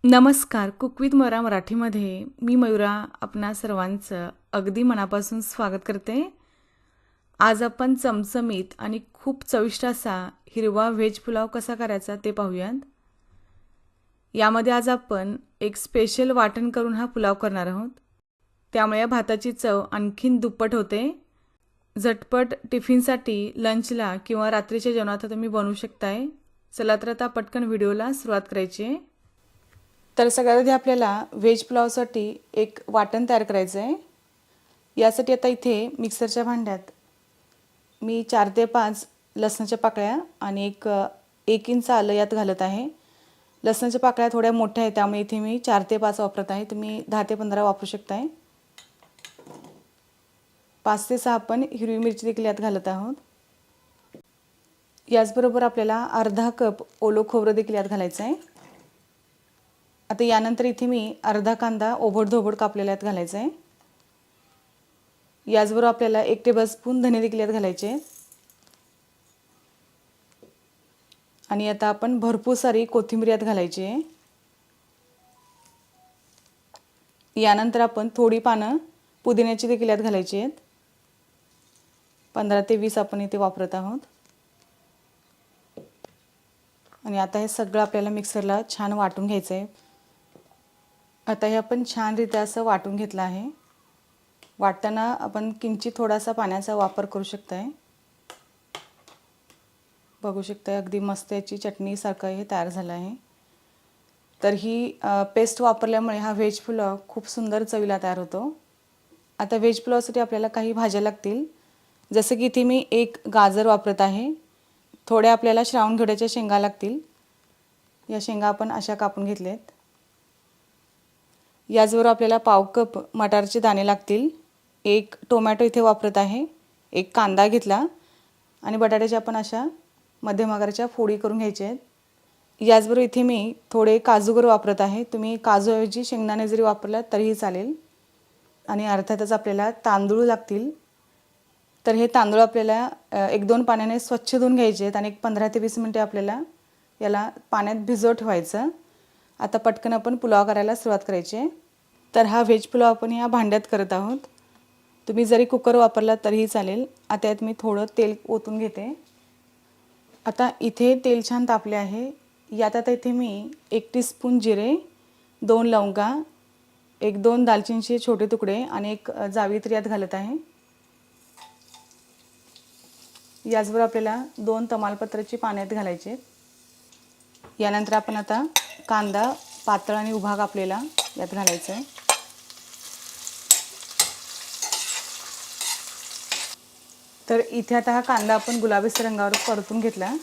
नमस्कार. Cook with Mayura मराठीमध्ये मी मयुरा आपणा सर्वांचं अगदी मनापासून स्वागत करते. आज आपण चमचमीत आणि खूप चविष्ट असा हिरवा व्हेज पुलाव कसा करायचा ते पाहूयात. यामध्ये आज आपण एक स्पेशल वाटण करून हा पुलाव करणार आहोत. त्यामुळे या भाताची चव आणखीन दुप्पट होते. झटपट टिफिनसाठी, लंचला किंवा रात्रीच्या जेवणात तुम्ही बनवू शकताय. चला तर आता पटकन व्हिडिओला सुरुवात करायची आहे. तर सगळ्यात आधी आपल्याला व्हेज पुलावसाठी एक वाटण तयार करायचं आहे. यासाठी आता इथे मिक्सरच्या भांड्यात मी 4 ते 5 लसणाच्या पाकळ्या आणि एक इंच आलं यात घालत आहे. लसणाच्या पाकळ्या थोड्या मोठ्या आहेत त्यामुळे इथे मी 4 ते 5 वापरत आहे. तुम्ही 10 ते 15 वापरू शकताय. 5 ते 6 आपण हिरवी मिरची देखील यात घालत आहोत. याचबरोबर आपल्याला अर्धा कप ओलं खोबरं देखील यात घालायचं आहे. आता यानंतर इथे मी अर्धा कांदा ओबडधोबड कापलेला यात घालायचा आहे. याचबरोबर आपल्याला 1 टेबलस्पून धने देखील यात घालायचे आहेत. आणि आता आपण भरपूर सारी कोथिंबीर यात घालायची आहे. यानंतर आपण थोडी पानं पुदिन्याची देखील यात घालायची आहेत. 15 ते 20 आपण इथे वापरत आहोत. आणि आता हे सगळं आपल्याला मिक्सरला छान वाटून घ्यायचं आहे. आता हे आपण छानरित्या असं वाटून घेतलं आहे. वाटताना आपण किंचित थोडासा पाण्याचा वापर करू शकताय. बघू शकताय अगदी मस्त याची चटणीसारखं हे तयार झालं आहे. तर ही पेस्ट वापरल्यामुळे हा व्हेज पुलाव खूप सुंदर चवीला तयार होतो. आता व्हेज पुलावसाठी आपल्याला काही भाज्या लागतील. जसं की इथे मी एक गाजर वापरत आहे. थोड्या आपल्याला श्रावणघोड्याच्या शेंगा लागतील. या शेंगा आपण अशा कापून घेतल्यात. याचबरोबर आपल्याला पाव कप मटारचे दाणे लागतील. एक टोमॅटो इथे वापरत आहे. एक कांदा घेतला आणि बटाट्याच्या आपण अशा मध्यम आकाराच्या फोडी करून घ्यायच्या आहेत. याचबरोबर इथे मी थोडे काजूगर वापरत आहे. तुम्ही काजूऐवजी शेंगदाणे जरी वापरलात तरीही चालेल. आणि अर्थातच आपल्याला तांदूळ लागतील. तर हे तांदूळ आपल्याला 1-2 पाण्याने स्वच्छ धुवून घ्यायचे आहेत आणि 15 ते 20 मिनिटे आपल्याला याला पाण्यात भिजवत ठेवायचं. आता पटकन आपण पुलाव करायला सुरुवात करायची आहे. तर हा व्हेज पुलाव आपण या भांड्यात करत आहोत. तुम्ही जरी कुकर वापरला तरीही चालेल. आता यात मी थोडं तेल ओतून घेते. आता इथे तेल छान तापले आहे. यात आता इथे मी 1 टीस्पून जिरे, 2 लवंगा, 1-2 दालचिनीचे छोटे तुकडे आणि 1 जावित्री यात घालत आहे. याचबरोबर आपल्याला 2 तमालपत्राची पाने यात घालायची आहेत. यानंतर आपण आता कांदा पातळ आणि उभा कापलेला यात घालायचा आहे. तर इथे आता हा कांदा आपण गुलाबी रंगावर परतून घेतला.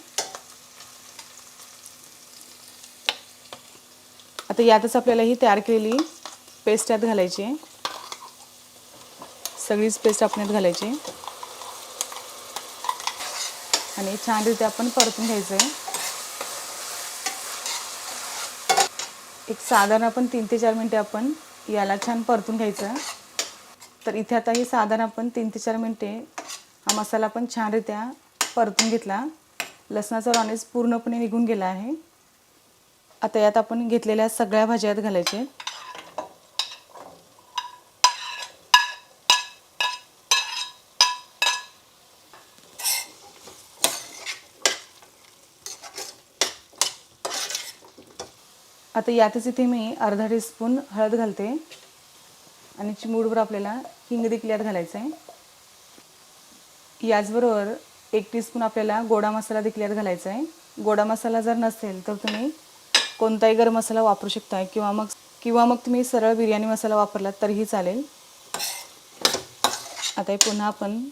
आता यातच आपल्याला ही तयार केलेली पेस्ट यात घालायची आहे. सगळीच पेस्ट आपण यात घालायची आणि छानरित्या आपण परतून घ्यायचं आहे. एक साधारण आपण 3 ते 4 मिनिटे आपण याला छान परतून घ्यायचं. तर इथे आता ही साधारण आपण 3 ते 4 मिनिटे हा मसाला आपण छानरित्या परतून घेतला. लसणाचा राणेस पूर्णपणे निघून गेला आहे. आता यात आपण घेतलेल्या सगळ्या भाज्या यात घालायच्या आहेत. आता यातच इथे मी अर्धा टीस्पून हळद घालते आणि चिमूटभर आपल्याला हिंग देखील यात घालायचं आहे. याचबरोबर 1 टीस्पून आपल्याला गोडा मसाला देखील यात घालायचा आहे. गोडा मसाला जर नसेल तर तुम्ही कोणताही गरम मसाला वापरू शकता किंवा मग तुम्ही सरळ बिर्याणी मसाला वापरलात तरीही चालेल. आता हे पुन्हा आपण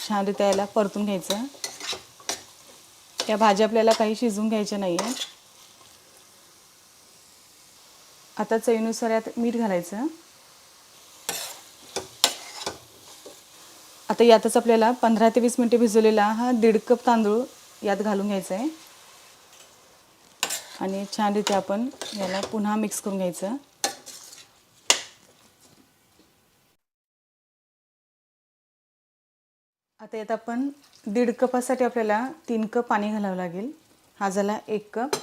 छानरित्या याला परतून घ्यायचं. या भाज्या आपल्याला काही शिजवून घ्यायच्या नाही आहेत. आता चवीनुसार यात मीठ घालायचं. आता यातच आपल्याला 15 ते 20 मिनिटे भिजवलेला हा 1.5 कप तांदूळ यात घालून घ्यायचा आहे आणि छानरित्या आपण याला पुन्हा मिक्स करून घ्यायचं. आता यात आपण 1.5 कपासाठी आपल्याला 3 कप पाणी घालावं लागेल. हा झाला 1 कप.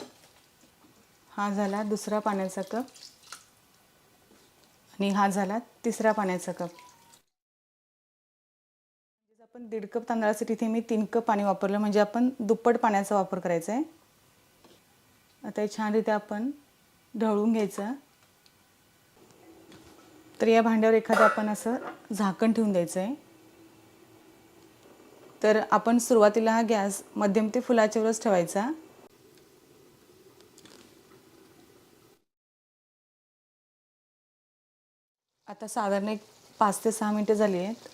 हा झाला दुसरा पाण्याचा कप आणि हा झाला तिसरा पाण्याचा कप. आपण 1.5 कप तांदळासाठी इथे मी 3 कप पाणी वापरलं, म्हणजे आपण दुप्पट पाण्याचा वापर करायचा आहे. आता हे छानरित्या आपण ढवळून घ्यायचं. तर या भांड्यावर एखादं आपण असं झाकण ठेवून द्यायचं आहे. तर आपण सुरुवातीला हा गॅस मध्यम ते फुलाच्यावरच ठेवायचा. आता साधारण एक 5 ते 6 मिनिटं झाली आहेत.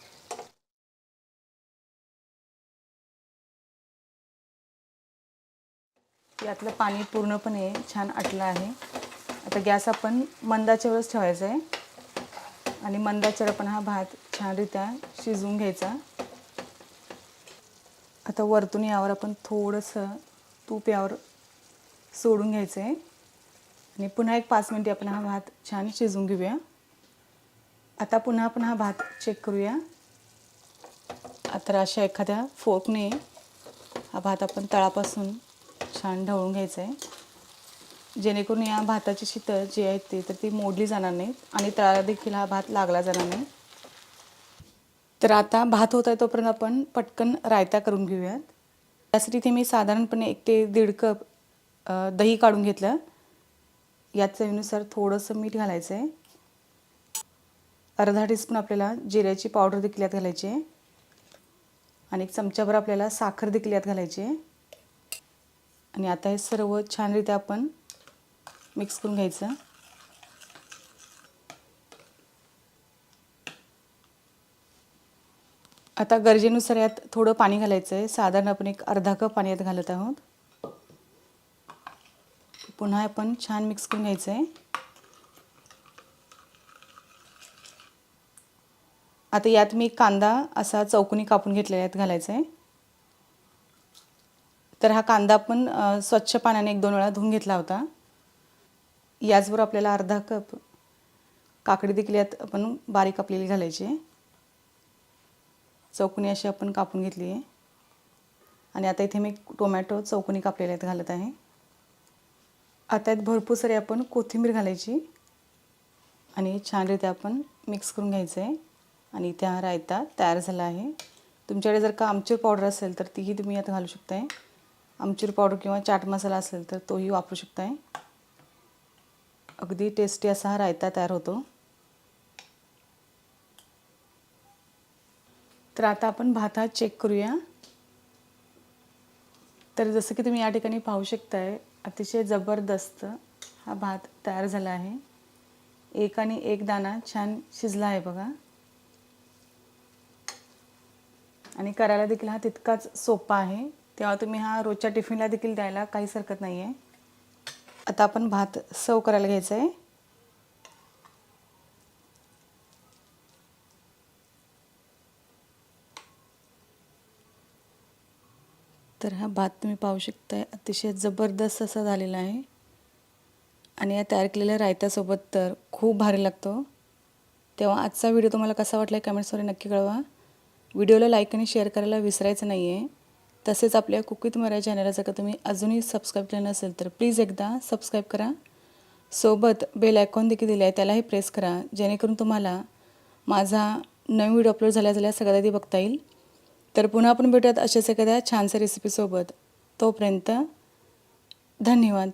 यातलं पाणी पूर्णपणे छान आटलं आहे. आता गॅस आपण मंदाच्यावरच ठेवायचा आहे आणि मंदाच्यावर आपण हा भात छानरित्या शिजवून घ्यायचा. आता वरतून यावर आपण थोडंसं तूप यावर सोडून घ्यायचं आहे आणि पुन्हा एक 5 मिनिटे आपण हा भात छान शिजवून घेऊया. आता पुन्हा आपण हा भात चेक करूया. आता अशा एखाद्या फोर्कने हा भात आपण तळापासून छान ढवळून घ्यायचा आहे, जेणेकरून या भाताची शितळ जी आहे ती मोडली जाणार नाहीत आणि तळाला देखील हा भात लागला जाणार नाही. तर आता भात होत आहे तोपर्यंत आपण पटकन रायता करून घेऊयात. त्यासाठी इथे मी साधारणपणे 1 ते 1.5 कप दही काढून घेतलं. यात चवीनुसार थोडंसं मीठ घालायचं आहे. अर्धा टीस्पून आपल्याला जिऱ्याची पावडर देखील यात घालायची आहे आणि 1 चमचाभर आपल्याला साखर देखील यात घालायची आहे. आणि आता हे सर्व छानरित्या आपण मिक्स करून घ्यायचं. आता गरजेनुसार यात थोडं पाणी घालायचं आहे. साधारण आपण एक अर्धा कप पाणी यात घालत आहोत. पुन्हा आपण छान मिक्स करून घ्यायचं आहे. आता यात मी कांदा असा चौकोनी कापून घेतलेला यात घालायचा आहे. तर हा कांदा आपण स्वच्छ पाण्याने 1-2 वेळा धुवून घेतला होता. याचबरोबर आपल्याला अर्धा कप काकडी देखील यात आपण बारीक कापलेली घालायची आहे. चौकोनी अशी आपण कापून घेतली आहे आणि आता इथे मी टोमॅटो चौकोनी कापलेले यात घालत आहे. आता यात भरपूर सारी आपण कोथिंबीर घालायची आणि छानरित्या आपण मिक्स करून घ्यायचं आहे. आणि इथे हा रायता तयार झाला आहे. तुमच्याकडे जर का आमचूर पावडर असेल तर तीही तुम्ही यात घालू शकताय. आमचूर पावडर किंवा चाट मसाला असेल तर तोही वापरू शकताय. अगदी टेस्टी असा हा रायता तयार होतो. तर आता आपण भात हा चेक करूया. तर जसं की तुम्ही या ठिकाणी पाहू शकताय, अतिशय जबरदस्त हा भात तयार झाला आहे. एक आणि एक दाणा छान शिजला आहे बघा. आणि करायला देखील हा तितकाच सोपा आहे. तेव्हा तुम्ही हा रोजच्या टिफिनला देखील द्यायला काहीच हरकत नाही आहे. आता आपण भात सर्व करायला घ्यायचा आहे. तर हा भात तुम्ही पाहू शकताय, अतिशय जबरदस्त असा झालेला आहे आणि या तयार केलेल्या रायत्यासोबत तर खूप भारी लागतो. तेव्हा आजचा व्हिडिओ तुम्हाला कसा वाटला कमेंट्समध्ये नक्की कळवा. व्हिडिओला लाईक आणि शेअर करायला विसरायचं नाही आहे. तसेच आपल्या कुक विथ मराठी चॅनलला जर का तुम्ही अजूनही सबस्क्राईब केलं नसेल तर प्लीज एकदा सबस्क्राईब करा. सोबत बेल आयकॉन देखील दिला आहे, त्यालाही प्रेस करा, जेणेकरून तुम्हाला माझा नवीन व्हिडिओ अपलोड झाल्या सगळ्यात आधी बघता येईल. तर पुन्हा आपण भेटूयात अशाच एखाद्या छानशा रेसिपीसोबत. तोपर्यंत धन्यवाद.